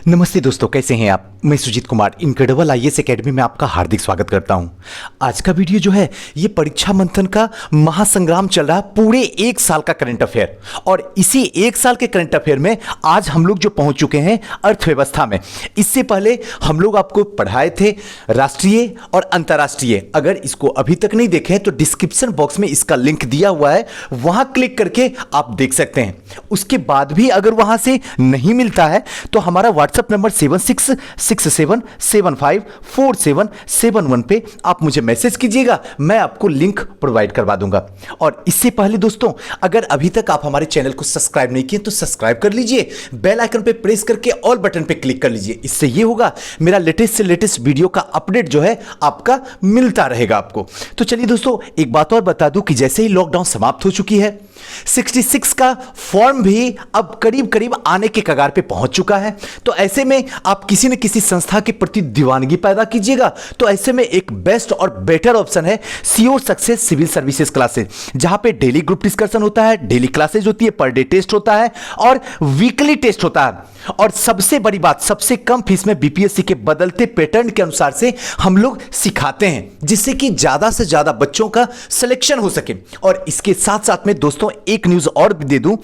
नमस्ते दोस्तों, कैसे हैं आप। मैं Sujit Kumar incredible IAS academy में आपका हार्दिक स्वागत करता हूं। आज का वीडियो जो है ये परीक्षा मंथन का महासंग्राम चल रहा पूरे एक साल का करंट अफेयर, और इसी एक साल के करंट अफेयर में आज हम लोग जो पहुंच चुके हैं अर्थव्यवस्था में। इससे पहले हम लोग आपको पढ़ाए थे राष्ट्रीय और अंतर्राष्ट्रीय। अगर इसको अभी तक नहीं देखे तो डिस्क्रिप्शन बॉक्स में इसका लिंक दिया हुआ है, वहां क्लिक करके आप देख सकते हैं। उसके बाद भी अगर वहां से नहीं मिलता है तो हमारा व्हाट्सएप नंबर 7667754771 पे आप मुझे मैसेज कीजिएगा, मैं आपको लिंक प्रोवाइड करवा दूंगा। और इससे पहले दोस्तों, अगर अभी तक आप हमारे चैनल को सब्सक्राइब नहीं किए तो सब्सक्राइब कर लीजिए, बेल आइकन पे प्रेस करके ऑल बटन पे क्लिक कर लीजिए। इससे ये होगा मेरा लेटेस्ट से लेटेस्ट वीडियो का अपडेट जो है आपका मिलता रहेगा आपको। तो चलिए दोस्तों, एक बात और बता दूं कि जैसे ही लॉकडाउन समाप्त हो चुकी है, 66 का फॉर्म भी अब करीब करीब आने के कगार पे पहुंच चुका है। तो ऐसे में आप किसी न किसी संस्था के प्रति दीवानगी पैदा कीजिएगा, तो ऐसे में एक बेस्ट और बेटर ऑप्शन है CO success civil services classes, जहां पे डेली ग्रुप डिस्कशन होता है, डेली क्लासेज होती है, पर डे टेस्ट होता है और वीकली टेस्ट होता है। और सबसे बड़ी बात, सबसे कम फीस में बीपीएससी के बदलते पैटर्न के अनुसार से हम लोग सिखाते हैं, जिससे कि ज्यादा से ज्यादा बच्चों का सिलेक्शन हो सके। और इसके साथ साथ में दोस्तों एक न्यूज और भी दे दूं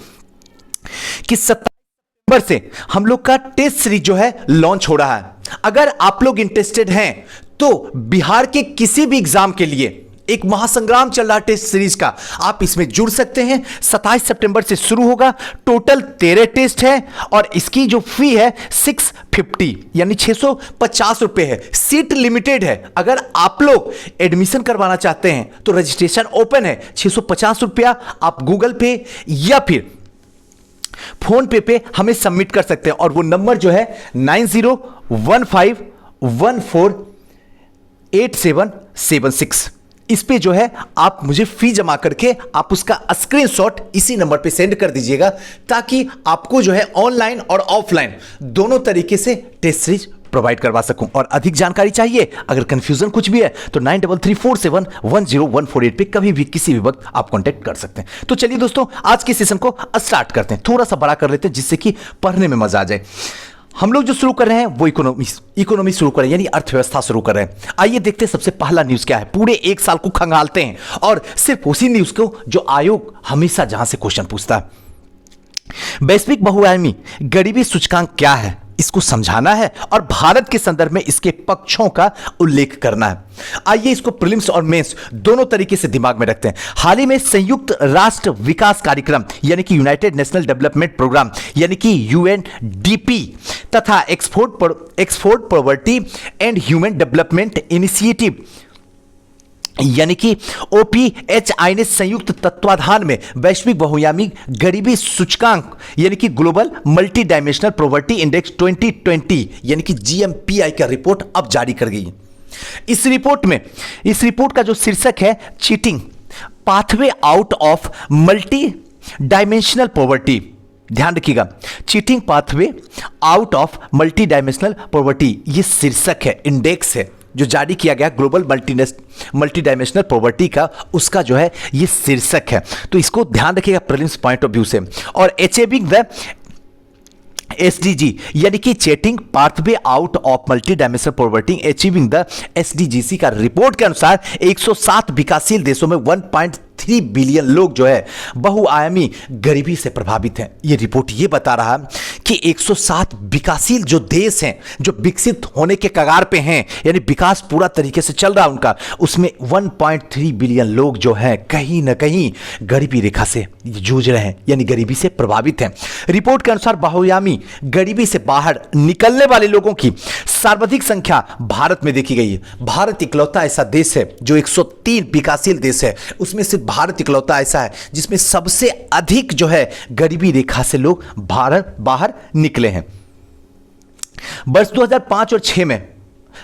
कि 27 सितंबर से हम लोग का टेस्ट सीरीज जो है लॉन्च हो रहा है। अगर आप लोग इंटरेस्टेड हैं तो बिहार के किसी भी एग्जाम के लिए एक महासंग्राम चल रहा टेस्ट सीरीज का, आप इसमें जुड़ सकते हैं। 27 सितंबर से शुरू होगा। टोटल 13 टेस्ट है और इसकी जो फी है 650 यानी 650 रुपए है। सीट लिमिटेड है। अगर आप लोग एडमिशन करवाना चाहते हैं तो रजिस्ट्रेशन ओपन है। 650 रुपया आप गूगल पे या फिर फोन पे हमें सबमिट कर सकते हैं, और वो नंबर जो है 9015148776। इस पे जो है आप मुझे फी जमा करके आप उसका स्क्रीनशॉट इसी नंबर पे सेंड कर दीजिएगा, ताकि आपको जो है ऑनलाइन और ऑफलाइन दोनों तरीके से टेस्ट सीरीज प्रोवाइड करवा सकूं। और अधिक जानकारी चाहिए, अगर कंफ्यूजन कुछ भी है तो 9334710148 पे कभी भी किसी भी वक्त आप कांटेक्ट कर सकते हैं। तो चलिए दोस्तों, आज के सेशन को स्टार्ट करते हैं। थोड़ा सा बड़ा कर लेते हैं जिससे कि पढ़ने में मजा आ जाए। हम लोग जो शुरू कर रहे हैं वो इकोनॉमी शुरू कर रहे हैं, यानी अर्थव्यवस्था शुरू कर रहे हैं। आइए देखते हैं सबसे पहला न्यूज क्या है। पूरे एक साल को खंगालते हैं और सिर्फ उसी न्यूज को जो आयोग हमेशा जहां से क्वेश्चन पूछता है। वैश्विक बहुआयामी गरीबी सूचकांक क्या है, इसको समझाना है और भारत के संदर्भ में इसके पक्षों का उल्लेख करना है। आइए इसको प्रीलिम्स और मेंस दोनों तरीके से दिमाग में रखते हैं। हाल ही में संयुक्त राष्ट्र विकास कार्यक्रम यानी कि यूनाइटेड नेशनल डेवलपमेंट प्रोग्राम यानी कि यूएनडीपी तथा export poverty and human development initiative यानी कि ओपीएचआई ने संयुक्त तत्वाधान में वैश्विक बहुआयामी गरीबी सूचकांक यानी कि global multi dimensional poverty index 2020 यानी कि जीएमपीआई का रिपोर्ट अब जारी कर गई। इस रिपोर्ट का जो शीर्षक है cheating pathway out of multidimensional poverty. ध्यान रखिएगा, cheating pathway out of multidimensional poverty, ये शीर्षक है, इंडेक्स है जो जारी किया गया ग्लोबल मल्टी डायमेंशनल पॉवर्टी का, उसका जो है ये शीर्षक है। तो इसको ध्यान रखिएगा प्रीलिम्स पॉइंट ऑफ व्यू से। और अचीविंग द एसडीजी यानी कि charting pathway out of multidimensional poverty achieving the SDGs का रिपोर्ट के अनुसार 107 विकासशील देशों में 1.3 बिलियन लोग जो है बहुआयामी गरीबी से प्रभावित हैं। यह रिपोर्ट यह बता रहा है कि 107 विकासशील जो देश हैं, जो विकसित होने के कगार पे हैं, यानी विकास पूरा तरीके से चल रहा है उनका, उसमें 1.3 बिलियन लोग जो हैं कहीं ना कहीं गरीबी रेखा से जूझ रहे हैं, यानी गरीबी से प्रभावित हैं। रिपोर्ट के अनुसार बहुआयामी गरीबी से बाहर निकलने वाले लोगों की सर्वाधिक संख्या भारत में देखी गई है। भारत इकलौता ऐसा देश है जो 103 विकासशील देश है, उसमें से भारत इकलौता ऐसा है जिसमें सबसे अधिक जो है गरीबी रेखा से लोग भारत बाहर निकले हैं। वर्ष 2005 और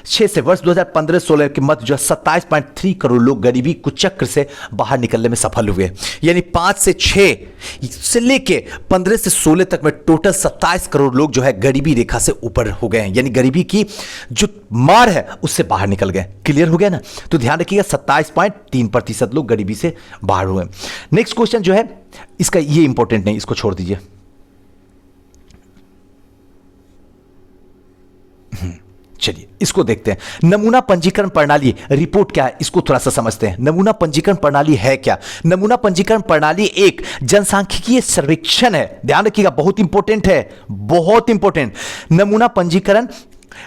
6 से वर्ष 2015-16 के मध्य जो 27.3 करोड़ लोग गरीबी कुचक्र से बाहर निकलने में सफल हुए। यानी 5 से 6 से लेके 15 से 16 तक में टोटल 27 करोड़ लोग जो है गरीबी रेखा से ऊपर हो गए हैं, यानी गरीबी की जो मार है उससे बाहर निकल गए। क्लियर हो गया ना? तो ध्यान रखिएगा 27.3% लोग गरीबी से बाहर हुए। नेक्स्ट क्वेश्चन जो है इसका ये इंपॉर्टेंट नहीं, इसको छोड़ दीजिए। चलिए इसको देखते हैं। नमूना पंजीकरण प्रणाली रिपोर्ट क्या है, इसको थोड़ा सा समझते हैं। नमूना पंजीकरण प्रणाली है क्या? नमूना पंजीकरण प्रणाली एक जनसांख्यिकीय सर्वेक्षण है। ध्यान रखिएगा, बहुत इंपॉर्टेंट है, बहुत इंपॉर्टेंट। नमूना पंजीकरण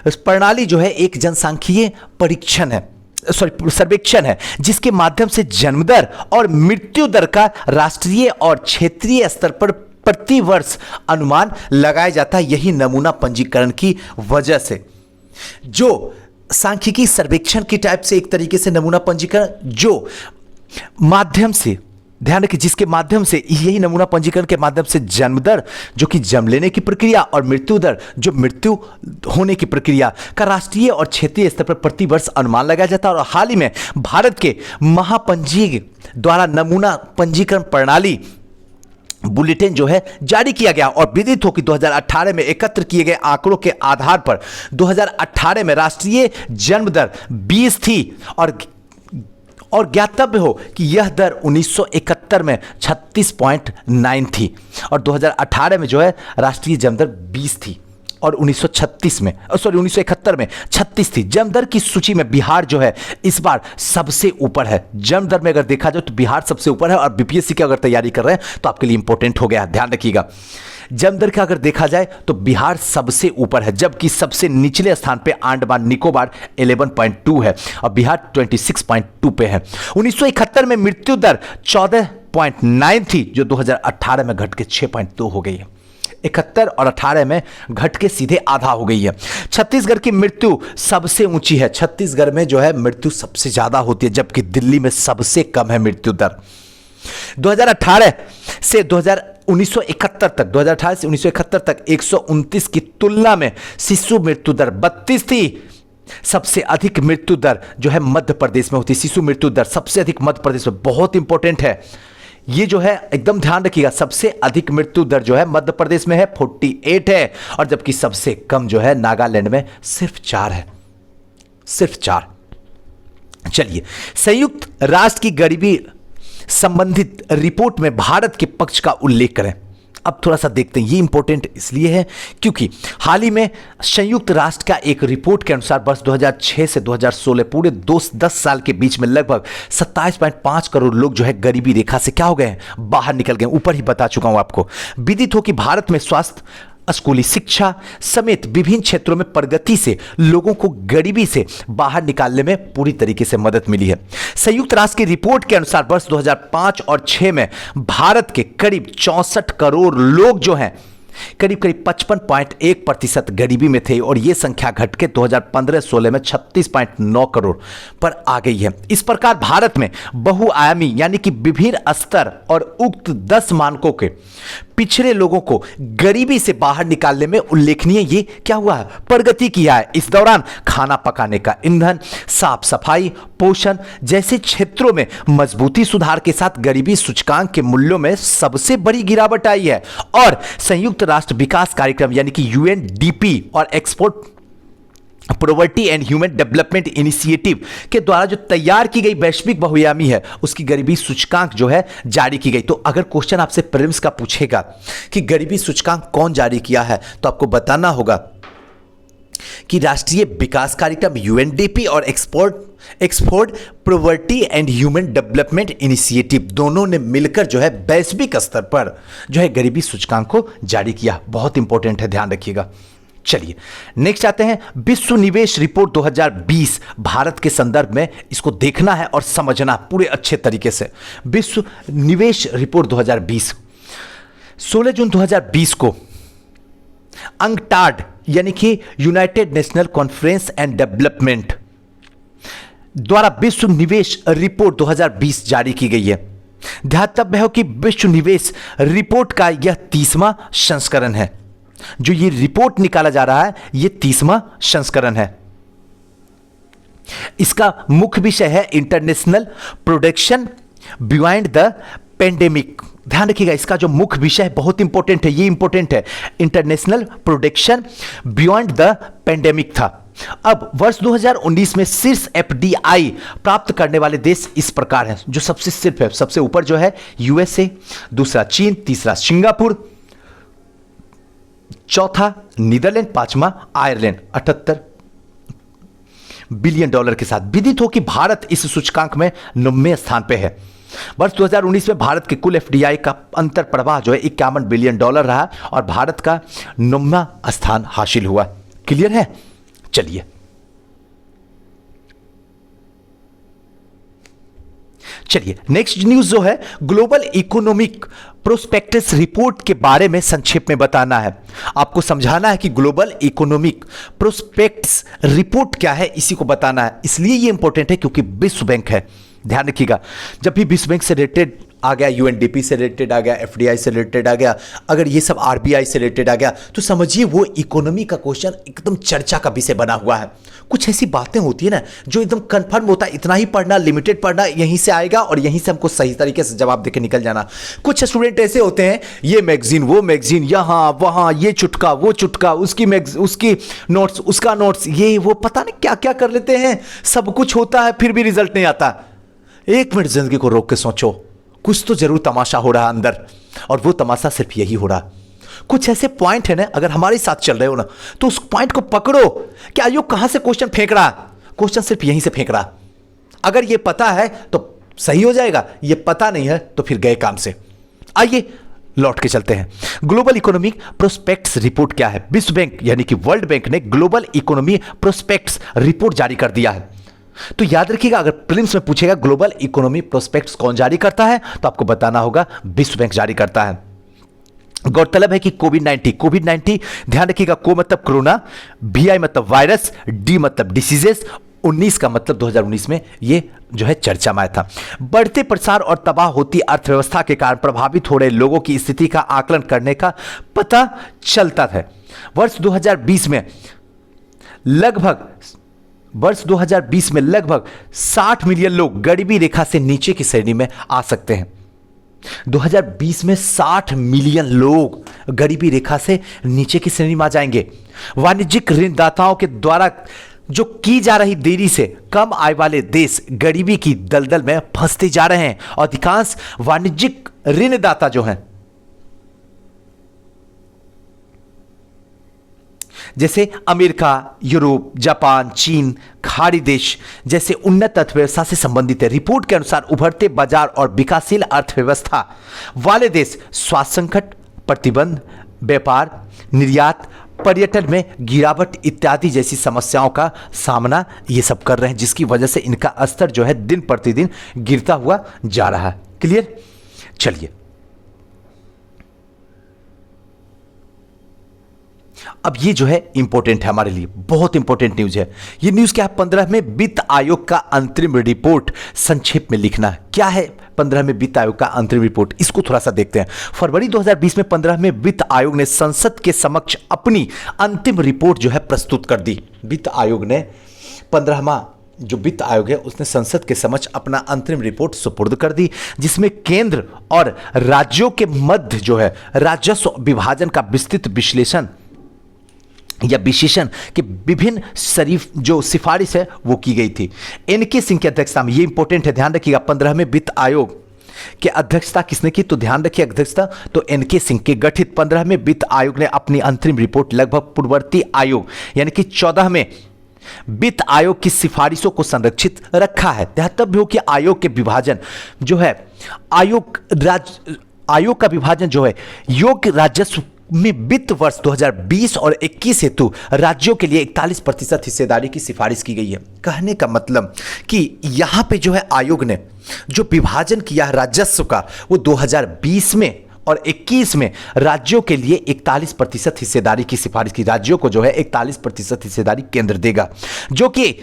प्रणाली जो है एक जनसांख्यिकीय परीक्षण है, सर्वेक्षण है, जिसके माध्यम से जन्म दर और मृत्यु दर का राष्ट्रीय और क्षेत्रीय स्तर पर प्रति वर्ष अनुमान लगाया जाता है। यही नमूना पंजीकरण की वजह से, जो सांख्यिकी सर्वेक्षण की टाइप से एक तरीके से नमूना पंजीकरण, जो माध्यम से, ध्यान रखिए, जिसके माध्यम से, यही नमूना पंजीकरण के माध्यम से जन्म दर जो कि जन्म लेने की प्रक्रिया और मृत्यु दर जो मृत्यु होने की प्रक्रिया का राष्ट्रीय और क्षेत्रीय स्तर पर प्रति वर्ष अनुमान लगाया जाता है। और हाल ही में भारत के महापंजीय द्वारा नमूना पंजीकरण प्रणाली बुलेटिन जो है जारी किया गया और विदित हो कि 2018 में एकत्र किए गए आंकड़ों के आधार पर 2018 में राष्ट्रीय जन्म दर 20 थी और ज्ञातव्य हो कि यह दर 1971 में 36.9 थी और 2018 में जो है राष्ट्रीय जन्म दर 20 थी और 1971 में 36 थी। जन्म दर की सूची में बिहार जो है इस बार सबसे ऊपर है। जन्म दर में अगर देखा जाए तो बिहार सबसे ऊपर है और बीपीएससी की अगर तैयारी कर रहे हैं तो आपके लिए इंपॉर्टेंट हो गया, ध्यान रखिएगा। जन्म दर का अगर देखा जाए तो बिहार सबसे ऊपर है, जबकि सबसे निचले स्थान पे अंडमान निकोबार 11.2 है और बिहार 26.2 पे है। 1971 में मृत्यु दर 14.9 थी जो 2018 में घट के 6.2 हो गई है। 71 और 18 में घट के सीधे आधा हो गई है। छत्तीसगढ़ की मृत्यु सबसे ऊंची है, छत्तीसगढ़ में जो है मृत्यु सबसे ज्यादा होती है, जबकि दिल्ली में सबसे कम है मृत्यु दर। 2018 से 1971 तक 2018 से 1971 तक 129 की तुलना में शिशु मृत्यु दर 32 थी। सबसे अधिक मृत्यु दर जो है मध्य प्रदेश में होती है। शिशु मृत्यु दर सबसे अधिक मध्य प्रदेश में, बहुत इंपॉर्टेंट है ये जो है, एकदम ध्यान रखिएगा। सबसे अधिक मृत्यु दर जो है मध्य प्रदेश में है 48 है और जबकि सबसे कम जो है नागालैंड में सिर्फ 4 है, सिर्फ 4। चलिए, संयुक्त राष्ट्र की गरीबी संबंधित रिपोर्ट में भारत के पक्ष का उल्लेख करें। अब थोड़ा सा देखते हैं, ये इंपॉर्टेंट इसलिए है क्योंकि हाल ही में संयुक्त राष्ट्र का एक रिपोर्ट के अनुसार वर्ष 2006 से 2016 पूरे 10 साल के बीच में लगभग 27.5 करोड़ लोग जो है गरीबी रेखा से क्या हो गए हैं, बाहर निकल गए। ऊपर ही बता चुका हूं आपको। विदित हो कि भारत में स्वास्थ्य, स्कूली शिक्षा समेत विभिन्न क्षेत्रों में प्रगति से लोगों को गरीबी से बाहर निकालने में पूरी तरीके से मदद मिली है। संयुक्त राष्ट्र की रिपोर्ट के अनुसार वर्ष 2005 और 6 में भारत के करीब 64 करोड़ लोग जो हैं करीब 55.1% गरीबी में थे और यह संख्या घट के 2015-16 में 36.9 करोड़ पर आ गई है। इस प्रकार भारत में बहुआयामी यानी कि विभिन्न स्तर और उक्त 10 मानकों के पिछड़े लोगों को गरीबी से बाहर निकालने में उल्लेखनीय ये क्या हुआ है, प्रगति किया है। इस दौरान खाना पकाने का ईंधन, साफ सफाई, पोषण जैसे क्षेत्रों में मजबूती सुधार के साथ गरीबी सूचकांक के मूल्यों में सबसे बड़ी गिरावट आई है और संयुक्त राष्ट्र विकास कार्यक्रम यानी कि यूएनडीपी और export poverty and human development initiative के द्वारा जो तैयार की गई वैश्विक बहुआयामी है उसकी गरीबी सूचकांक जो है जारी की गई। तो अगर क्वेश्चन आपसे प्रीलिम्स का पूछेगा कि गरीबी सूचकांक कौन जारी किया है तो आपको बताना होगा कि राष्ट्रीय विकास कार्यक्रम यूएनडीपी और export poverty and human development initiative दोनों ने मिलकर जो है वैश्विक स्तर पर जो है गरीबी सूचकांक को जारी किया। बहुत इंपॉर्टेंट है, ध्यान रखिएगा। चलिए नेक्स्ट आते हैं, विश्व निवेश रिपोर्ट 2020 भारत के संदर्भ में इसको देखना है और समझना पूरे अच्छे तरीके से। विश्व निवेश रिपोर्ट 2020 16 जून 2020 को अंगटाड यानी कि United national conference and development द्वारा विश्व निवेश रिपोर्ट 2020 जारी की गई है। ध्यातव्य है कि विश्व निवेश रिपोर्ट का यह 30वां संस्करण है। जो ये रिपोर्ट निकाला जा रहा है ये 30वां संस्करण है। इसका मुख्य विषय है international production beyond the pandemic. ध्यान रखिएगा, इसका जो मुख्य विषय है बहुत इंपॉर्टेंट है, ये इंपॉर्टेंट है। International production beyond the pandemic था। अब वर्ष 2019 में शीर्ष एफडीआई प्राप्त करने वाले देश इस प्रकार हैं, जो सबसे सिर्फ है, सबसे ऊपर जो है यूएसए, दूसरा चीन, तीसरा सिंगापुर, चौथा नीदरलैंड, पांचवा आयरलैंड 78 बिलियन डॉलर के साथ। विदित हो कि भारत इस सूचकांक में 9वें स्थान पे है। वर्ष 2019 में भारत के कुल एफडीआई का अंतर प्रवाह जो है 51 बिलियन डॉलर रहा और भारत का 9वां स्थान हासिल हुआ। क्लियर है? चलिए नेक्स्ट न्यूज जो है ग्लोबल इकोनॉमिक प्रोस्पेक्टस रिपोर्ट के बारे में संक्षेप में बताना है। आपको समझाना है कि ग्लोबल इकोनॉमिक प्रोस्पेक्टस रिपोर्ट क्या है, इसी को बताना है। इसलिए ये इंपॉर्टेंट है क्योंकि विश्व बैंक है। ध्यान रखिएगा, जब भी विश्व बैंक से रिलेटेड आ गया, यूएनडीपी से रिलेटेड आ गया, एफडीआई से रिलेटेड आ गया, अगर ये सब आरबीआई से रिलेटेड आ गया, तो समझिए वो इकोनॉमी का क्वेश्चन एकदम चर्चा का विषय बना हुआ है। कुछ ऐसी बातें होती है ना जो एकदम कंफर्म होता है, इतना ही पढ़ना, लिमिटेड पढ़ना, यहीं से आएगा और यहीं से हमको सही तरीके से जवाब देके निकल जाना। कुछ स्टूडेंट ऐसे होते हैं, ये मैगजीन वो मैगजीन, यहाँ वहाँ, ये चुटका वो चुटका, उसकी नोट्स उसका नोट्स, ये वो पता नहीं क्या क्या कर लेते हैं। सब कुछ होता है फिर भी रिजल्ट नहीं आता। एक मिनट जिंदगी को रोक के सोचो, कुछ तो जरूर तमाशा हो रहा है अंदर, और वो तमाशा सिर्फ यही हो रहा। कुछ ऐसे पॉइंट है ना, अगर हमारे साथ चल रहे हो ना, तो उस पॉइंट को पकड़ो कि आयोग कहां से क्वेश्चन फेंक रहा। क्वेश्चन सिर्फ यहीं से फेंक रहा। अगर ये पता है तो सही हो जाएगा, ये पता नहीं है तो फिर गए काम से। आइए लौट के चलते हैं। ग्लोबल इकोनॉमिक प्रोस्पेक्ट्स रिपोर्ट क्या है? विश्व बैंक यानी कि वर्ल्ड बैंक ने ग्लोबल इकोनॉमी प्रोस्पेक्ट्स रिपोर्ट जारी कर दिया है। तो याद रखिएगा, अगर प्रीलिम्स में पूछेगा ग्लोबल इकोनॉमी प्रोस्पेक्ट्स कौन जारी करता है, तो आपको बताना होगा विश्व बैंक जारी करता है। गौरतलब है कि कोविड-19 ध्यान रखिएगा, को मतलब कोरोना, VI मतलब वायरस, D मतलब डिसीजेस, 19 का मतलब 2019 में ये जो है चर्चा में आया था। बढ़ते प्रसार और तबाह होती अर्थव्यवस्था के कारण प्रभावित हो रहे लोगों की स्थिति का आकलन करने का पता चलता है। वर्ष 2020 में लगभग 60 मिलियन लोग गरीबी रेखा से नीचे की श्रेणी में आ सकते हैं। 2020 में 60 मिलियन लोग गरीबी रेखा से नीचे की श्रेणी में आ जाएंगे। वाणिज्यिक ऋणदाताओं के द्वारा जो की जा रही देरी से कम आय वाले देश गरीबी की दलदल में फंसते जा रहे हैं। अधिकांश वाणिज्यिक ऋणदाता जो हैं, जैसे अमेरिका, यूरोप, जापान, चीन, खाड़ी देश जैसे उन्नत अर्थव्यवस्था से संबंधित है। रिपोर्ट के अनुसार उभरते बाजार और विकासशील अर्थव्यवस्था वाले देश स्वास्थ्य संकट, प्रतिबंध, व्यापार, निर्यात, पर्यटन में गिरावट इत्यादि जैसी समस्याओं का सामना ये सब कर रहे हैं, जिसकी वजह से इनका स्तर जो है दिन प्रतिदिन गिरता हुआ जा रहा है। क्लियर? चलिए अब ये जो है इंपॉर्टेंट है हमारे लिए, बहुत इंपॉर्टेंट न्यूज है। ये न्यूज क्या है? 15वें वित्त आयोग का अंतरिम रिपोर्ट संक्षेप में लिखना है। क्या है 15वें वित्त आयोग का अंतरिम रिपोर्ट? इसको थोड़ा सा देखते हैं। फरवरी 2020 में 15वें वित्त आयोग ने संसद के समक्ष अपनी अंतिम रिपोर्ट जो है प्रस्तुत कर दी। वित्त आयोग ने 15वां जो वित्त आयोग है उसने संसद के समक्ष अपना अंतरिम रिपोर्ट सुपुर्द कर दी, जिसमें केंद्र और राज्यों के मध्य जो है राजस्व विभाजन का विस्तृत विश्लेषण या विशेषण के विभिन्न जो सिफारिश है वो की गई थी। एनके सिंह की अध्यक्षता में, ये इंपॉर्टेंट है, ध्यान रखिएगा, 15वें वित्त आयोग की अध्यक्षता किसने की? तो ध्यान रखिए अध्यक्षता तो एनके सिंह के गठित 15वें वित्त आयोग ने अपनी अंतरिम रिपोर्ट लगभग पूर्ववर्ती आयोग यानी कि 14वें वित्त आयोग की सिफारिशों को संरक्षित रखा है। ध्यातव्य हो कि आयोग के विभाजन जो है आयोग का विभाजन जो है योग्य राजस्व में वित्त वर्ष 2020 और 21 हेतु राज्यों के लिए 41% हिस्सेदारी की सिफारिश की गई है। कहने का मतलब कि यहां पे जो है आयोग ने जो विभाजन किया है राजस्व का वो 2020 में और 21 में राज्यों के लिए 41% हिस्सेदारी की सिफारिश की। राज्यों को जो है 41% हिस्सेदारी केंद्र देगा, जो कि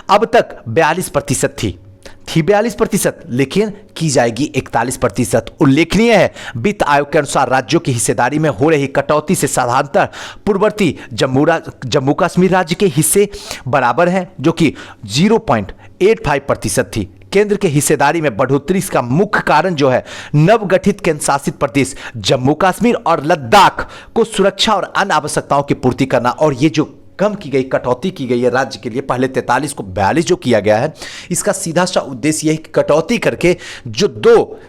अब तक 42% थी 42%, लेकिन की जाएगी 41%। उल्लेखनीय है वित्त आयोग के अनुसार राज्यों की हिस्सेदारी में हो रही कटौती से साधारणतः पूर्ववर्ती जम्मू कश्मीर राज्य के हिस्से बराबर हैं, जो कि 0.85% थी। केंद्र के हिस्सेदारी में बढ़ोतरी का मुख्य कारण जो है नवगठित केंद्र शासित प्रदेश जम्मू कश्मीर और लद्दाख को सुरक्षा और अन्य आवश्यकताओं की पूर्ति करना। और ये जो कम की गई कटौती की गई है राज्य के लिए, पहले 43 को 42 जो किया गया है, इसका सीधा सा उद्देश्य यह है कि कटौती करके जो दो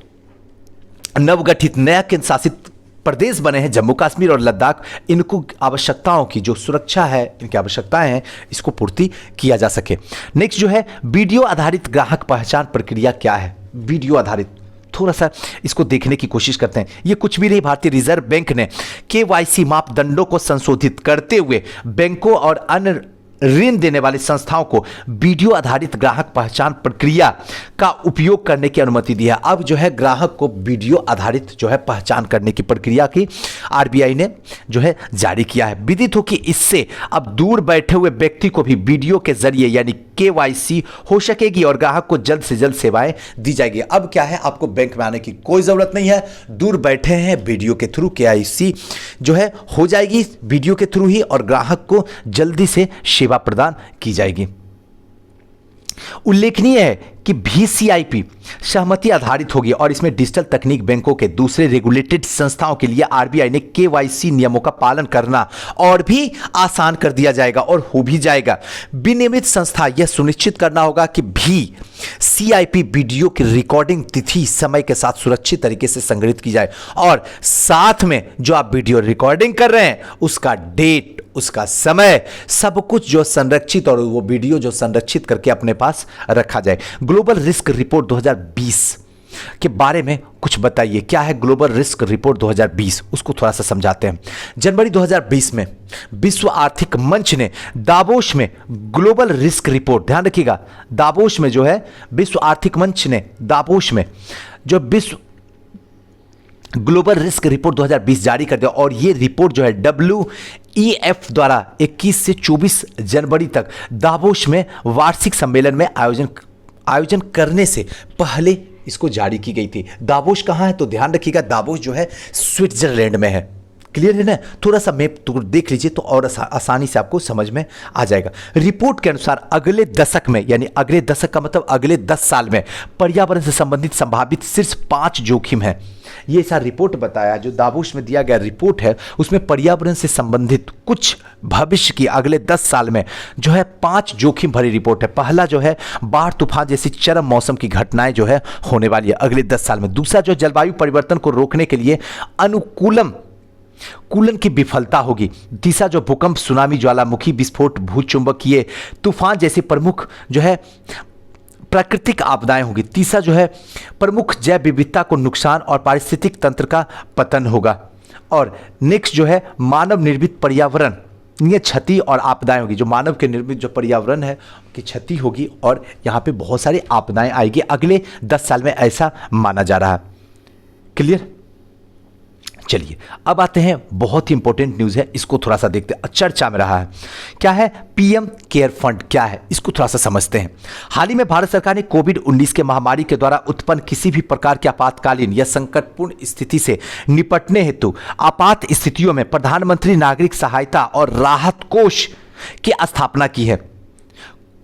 नवगठित नया केंद्र शासित प्रदेश बने हैं जम्मू कश्मीर और लद्दाख, इनको आवश्यकताओं की जो सुरक्षा है, इनकी आवश्यकताएं हैं, इसको पूर्ति किया जा सके। नेक्स्ट जो है वीडियो आधारित ग्राहक पहचान प्रक्रिया क्या है। वीडियो आधारित, थोड़ा सा इसको देखने की कोशिश करते हैं। ये कुछ भी नहीं, भारतीय रिजर्व बैंक ने केवाईसी मापदंडों को संशोधित करते हुए बैंकों और अन्य ऋण देने वाली संस्थाओं को वीडियो आधारित ग्राहक पहचान प्रक्रिया का उपयोग करने की अनुमति दी है। अब जो है ग्राहक को वीडियो आधारित जो है पहचान करने की प्रक्रिया की आरबीआई ने जो है जारी किया है। विदित हो कि इससे अब दूर बैठे हुए व्यक्ति को भी वीडियो के जरिए यानी केवाईसी हो सकेगी और ग्राहक को जल्द से जल्द सेवाएं दी जाएगी। अब क्या है, आपको बैंक में आने की कोई जरूरत नहीं है, दूर बैठे हैं, वीडियो के थ्रू केवाईसी जो है हो जाएगी वीडियो के थ्रू ही और ग्राहक को जल्दी से सेवा प्रदान की जाएगी। उल्लेखनीय है कि VCIP सहमति आधारित होगी और इसमें डिजिटल तकनीक बैंकों के दूसरे रेगुलेटेड संस्थाओं के लिए आरबीआई ने केवाईसी नियमों का पालन करना और भी आसान कर दिया जाएगा और हो भी जाएगा। विनियमित संस्था यह सुनिश्चित करना होगा कि VCIP वीडियो की रिकॉर्डिंग तिथि समय के साथ सुरक्षित तरीके से संग्रहित की जाए और साथ में जो आप वीडियो रिकॉर्डिंग कर रहे हैं उसका डेट, उसका समय, सब कुछ जो संरक्षित और वो वीडियो जो संरक्षित करके अपने पास रखा जाए। ग्लोबल रिस्क रिपोर्ट 2020 के बारे में कुछ बताइए, क्या है ग्लोबल रिस्क रिपोर्ट 2020, उसको थोड़ा सा समझाते हैं। जनवरी 2020 में विश्व आर्थिक मंच ने दावोस में ग्लोबल रिस्क रिपोर्ट, ध्यान रखिएगा, दावोस में जो है विश्व आर्थिक मंच ने दावोस में जो विश्व ग्लोबल रिस्क रिपोर्ट 2020 जारी कर दिया और ये रिपोर्ट जो है WEF द्वारा 21 से 24 जनवरी तक दावोस में वार्षिक सम्मेलन में आयोजन करने से पहले इसको जारी की गई थी। दावोस कहाँ है तो ध्यान रखिएगा, दावोस जो है स्विट्जरलैंड में है। क्लियर है ना, थोड़ा सा मैप तो देख लीजिए तो और आसानी से आपको समझ में आ जाएगा। रिपोर्ट के अनुसार अगले दशक में, यानी अगले दशक का मतलब अगले 10 साल में पर्यावरण से संबंधित संभावित शीर्ष 5 जोखिम है। ये सारा रिपोर्ट बताया, जो दावोस में दिया गया रिपोर्ट है उसमें पर्यावरण से संबंधित कुछ भविष्य की अगले 10 साल में जो है 5 जोखिम भरी रिपोर्ट है। पहला जो है बाढ़ तूफान जैसी चरम मौसम की घटनाएं जो है होने वाली है अगले 10 साल में। दूसरा जो जलवायु परिवर्तन को रोकने के लिए अनुकूलन की विफलता होगी। तीसरा जो भूकंप, सुनामी, ज्वालामुखी विस्फोट, भूचुंबकीय तूफान जैसी प्रमुख जो है प्राकृतिक आपदाएं होगी। तीसरा जो है प्रमुख जैव विविधता को नुकसान और पारिस्थितिक तंत्र का पतन होगा। और नेक्स्ट जो है मानव निर्मित पर्यावरण ये क्षति और आपदाएं होगी, जो मानव के निर्मित जो पर्यावरण है की क्षति होगी और यहाँ पे बहुत सारी आपदाएं आएगी अगले 10 साल में, ऐसा माना जा रहा है। क्लियर, चलिए अब आते हैं, बहुत ही इंपॉर्टेंट न्यूज़ है, इसको थोड़ा सा देखते हैं, चर्चा में रहा है। क्या है पीएम केयर फंड, क्या है इसको थोड़ा सा समझते हैं। हाल ही में भारत सरकार ने कोविड-19 के महामारी के द्वारा उत्पन्न किसी भी प्रकार की आपातकालीन या संकटपूर्ण स्थिति से निपटने हेतु आपात स्थितियों में प्रधानमंत्री नागरिक सहायता और राहत कोष की स्थापना की है।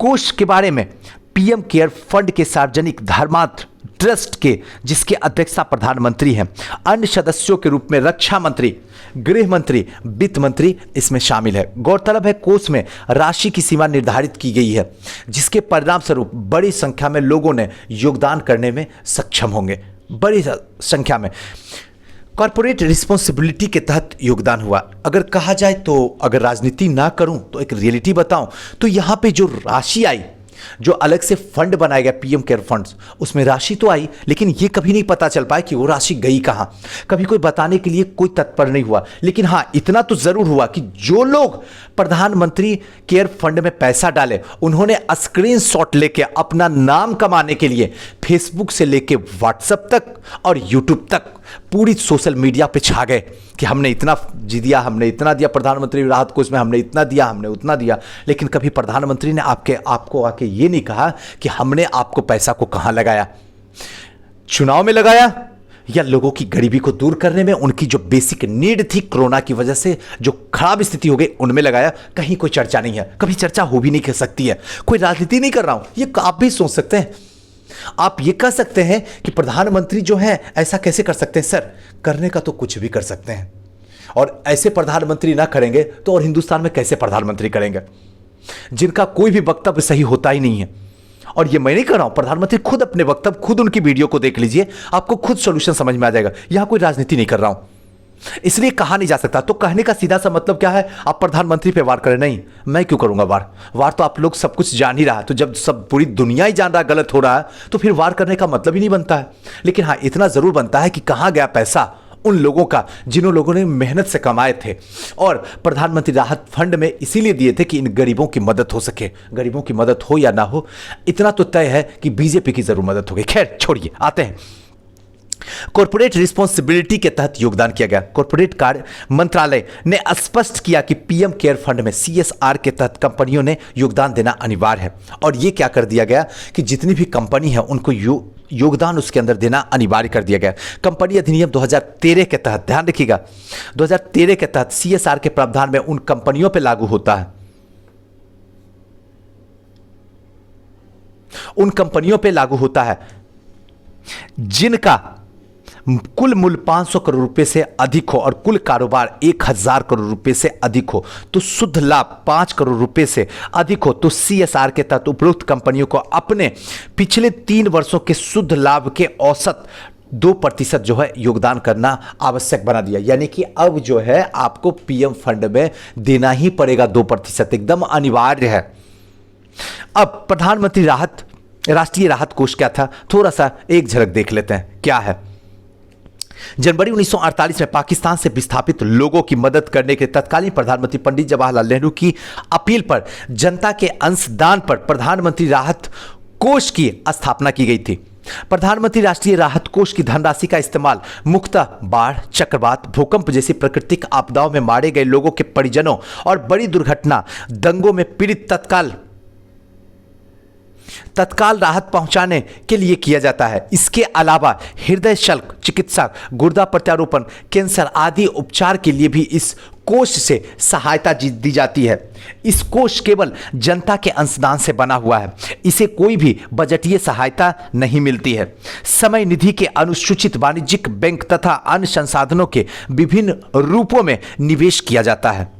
कोष के बारे में पीएम केयर फंड के सार्वजनिक धर्मार्थ ट्रस्ट के, जिसके अध्यक्षता प्रधानमंत्री हैं, अन्य सदस्यों के रूप में रक्षा मंत्री, गृह मंत्री, वित्त मंत्री इसमें शामिल है। गौरतलब है कोष में राशि की सीमा निर्धारित की गई है, जिसके परिणाम स्वरूप बड़ी संख्या में लोगों ने योगदान करने में सक्षम होंगे। बड़ी संख्या में कॉर्पोरेट रिस्पॉन्सिबिलिटी के तहत योगदान हुआ। अगर कहा जाए तो, अगर राजनीति ना करूं तो एक रियलिटी बताऊं तो यहां पे जो राशि आई, जो अलग से फंड बनाया गया पीएम केयर फंड्स, उसमें राशि तो आई लेकिन ये कभी नहीं पता चल पाया कि वो राशि गई कहां। कभी कोई बताने के लिए कोई तत्पर नहीं हुआ। लेकिन हाँ, इतना तो जरूर हुआ कि जो लोग प्रधानमंत्री केयर फंड में पैसा डाले उन्होंने स्क्रीनशॉट लेके अपना नाम कमाने के लिए फेसबुक से लेके व्हाट्सएप तक और यूट्यूब तक पूरी सोशल मीडिया पे छा गए कि हमने इतना दिया, हमने इतना दिया, प्रधानमंत्री राहत कोष में हमने इतना दिया, हमने उतना दिया। लेकिन कभी प्रधानमंत्री ने आपको आके ये नहीं कहा कि हमने आपको पैसा को कहां लगाया, चुनाव में लगाया या लोगों की गरीबी को दूर करने में, उनकी जो बेसिक नीड थी कोरोना की वजह से जो खराब स्थिति हो गई उनमें लगाया। कहीं कोई चर्चा नहीं है, कभी चर्चा हो भी नहीं कर सकती है। कोई राजनीति नहीं कर रहा हूं, ये आप भी सोच सकते हैं। आप ये कह सकते हैं कि प्रधानमंत्री जो है ऐसा कैसे कर सकते हैं। सर, करने का तो कुछ भी कर सकते हैं, और ऐसे प्रधानमंत्री ना करेंगे तो और हिंदुस्तान में कैसे प्रधानमंत्री करेंगे, जिनका कोई भी वक्तव्य सही होता ही नहीं है। और ये मैं नहीं कर रहा हूं, प्रधानमंत्री खुद अपने वक्तव्य, खुद उनकी वीडियो को देख लीजिए, आपको खुद सॉल्यूशन समझ में आ जाएगा। यहां कोई राजनीति नहीं कर रहा हूं। इसलिए कहा नहीं जा सकता। तो कहने का सीधा सा मतलब क्या है, आप प्रधानमंत्री पे वार करें? नहीं, मैं क्यों करूंगा वार? वार तो आप लोग सब कुछ जान ही रहा है। तो जब सब पूरी दुनिया ही जान रहा है गलत हो रहा है, तो फिर वार करने का मतलब ही नहीं बनता है। लेकिन हाँ, इतना जरूर बनता है कि कहां गया पैसा उन लोगों का जिन्हों लोगों ने मेहनत से कमाए थे और प्रधानमंत्री राहत फंड में इसीलिए दिए थे कि इन गरीबों की मदद हो सके। गरीबों की मदद हो या ना हो, इतना तो तय है कि बीजेपी की जरूर मदद होगी। खैर छोड़िए, आते हैं कॉर्पोरेट रिस्पॉन्सिबिलिटी के तहत योगदान किया गया। कॉर्पोरेट कार्य मंत्रालय ने स्पष्ट किया कि पीएम केयर फंड में सीएसआर के तहत कंपनियों ने योगदान देना अनिवार्य है। और यह क्या कर दिया गया कि जितनी भी कंपनी है उनको योगदान उसके अंदर देना अनिवार्य कर दिया गया। कंपनी अधिनियम 2013 के तहत, ध्यान रखिएगा, 2013 के तहत सीएसआर के प्रावधान में उन कंपनियों पर लागू होता है, उन कंपनियों पर लागू होता है जिनका कुल मूल्य 500 करोड़ रुपए से अधिक हो और कुल कारोबार 1000 करोड़ रुपए से अधिक हो। तो शुद्ध लाभ 5 करोड़ रुपए से अधिक हो तो सीएसआर के तहत उपरोक्त कंपनियों को अपने पिछले 3 वर्षों के शुद्ध लाभ के औसत 2% जो है योगदान करना आवश्यक बना दिया। यानी कि अब जो है आपको पीएम फंड में देना ही पड़ेगा 2%, एकदम अनिवार्य है। अब प्रधानमंत्री राष्ट्रीय राहत कोष क्या था, थोड़ा सा एक झलक देख लेते हैं क्या है। जनवरी 1948 में पाकिस्तान से विस्थापित लोगों की मदद करने के तत्कालीन प्रधानमंत्री पंडित जवाहरलाल नेहरू की अपील पर जनता के अंशदान पर प्रधानमंत्री राहत कोष की स्थापना की गई थी। प्रधानमंत्री राष्ट्रीय राहत कोष की धनराशि का इस्तेमाल मुख्यतः बाढ़, चक्रवात, भूकंप जैसी प्राकृतिक आपदाओं में मारे गए लोगों के परिजनों और बड़ी दुर्घटना, दंगों में पीड़ित तत्काल राहत पहुंचाने के लिए किया जाता है। इसके अलावा हृदय शल्य चिकित्सा, गुर्दा प्रत्यारोपण, कैंसर आदि उपचार के लिए भी इस कोष से सहायता दी जाती है। इस कोष केवल जनता के अंशदान से बना हुआ है, इसे कोई भी बजटीय सहायता नहीं मिलती है। समय निधि के अनुसूचित वाणिज्यिक बैंक तथा अन्य संसाधनों के विभिन्न रूपों में निवेश किया जाता है।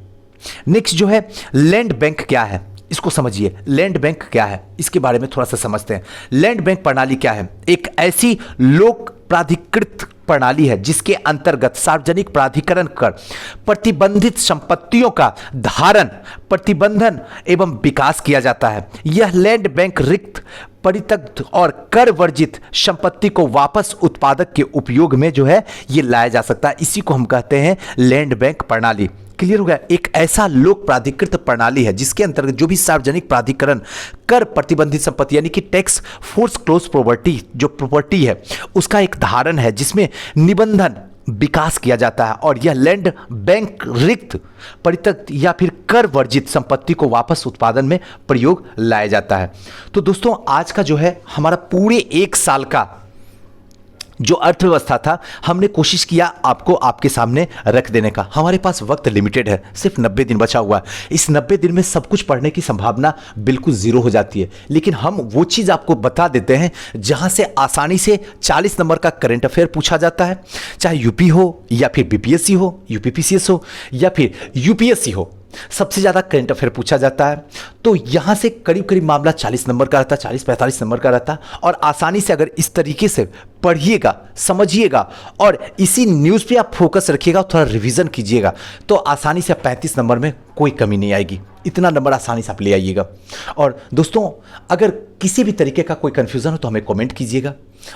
नेक्स्ट जो है लैंड बैंक क्या है, इसको समझिए। लैंड बैंक क्या है, इसके बारे में थोड़ा सा समझते हैं। लैंड बैंक प्रणाली क्या है? एक ऐसी लोक प्राधिकृत प्रणाली है जिसके अंतर्गत सार्वजनिक प्राधिकरण कर प्रतिबंधित संपत्तियों का धारण, प्रतिबंधन एवं विकास किया जाता है। यह लैंड बैंक रिक्त, परित्यक्त और कर वर्जित संपत्ति को वापस उत्पादक के उपयोग में जो है ये लाया जा सकता है। इसी को हम कहते हैं लैंड बैंक प्रणाली। क्लियर हो गया? एक ऐसा लोक प्राधिकृत प्रणाली है जिसके अंतर्गत जो भी सार्वजनिक प्राधिकरण कर प्रतिबंधित संपत्ति यानी कि टैक्स फोर्स क्लोज प्रॉपर्टी जो प्रॉपर्टी है उसका एक धारण है जिसमें निबंधन विकास किया जाता है। और यह लैंड बैंक रिक्त, परित्यक्त या फिर कर वर्जित संपत्ति को वापस उत्पादन में प्रयोग लाया जाता है। तो दोस्तों आज का जो है हमारा पूरे 1 साल का जो अर्थव्यवस्था था हमने कोशिश किया आपको आपके सामने रख देने का। हमारे पास वक्त लिमिटेड है, सिर्फ 90 दिन बचा हुआ है। इस 90 दिन में सब कुछ पढ़ने की संभावना बिल्कुल जीरो हो जाती है, लेकिन हम वो चीज़ आपको बता देते हैं जहां से आसानी से 40 नंबर का करंट अफेयर पूछा जाता है, चाहे यूपी हो या फिर बीपीएससी हो, यूपीपीसीएस हो या फिर यूपीएससी हो, सबसे ज़्यादा करंट अफेयर पूछा जाता है। तो यहाँ से करीब करीब मामला 40 नंबर का रहता है, 40-45 नंबर का रहता है। और आसानी से अगर इस तरीके से पढ़िएगा, समझिएगा और इसी न्यूज़ पे आप फोकस रखिएगा, थोड़ा रिवीजन कीजिएगा तो आसानी से 35 नंबर में कोई कमी नहीं आएगी। इतना नंबर आसानी से आप ले आइएगा। और दोस्तों अगर किसी भी तरीके का कोई कन्फ्यूज़न हो तो हमें कमेंट कीजिएगा।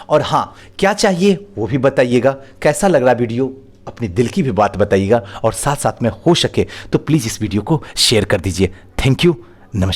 और हाँ, क्या चाहिए वो भी बताइएगा। कैसा लग रहा वीडियो, अपने दिल की भी बात बताइएगा। और साथ साथ में हो सके तो प्लीज़ इस वीडियो को शेयर कर दीजिए। Thank you.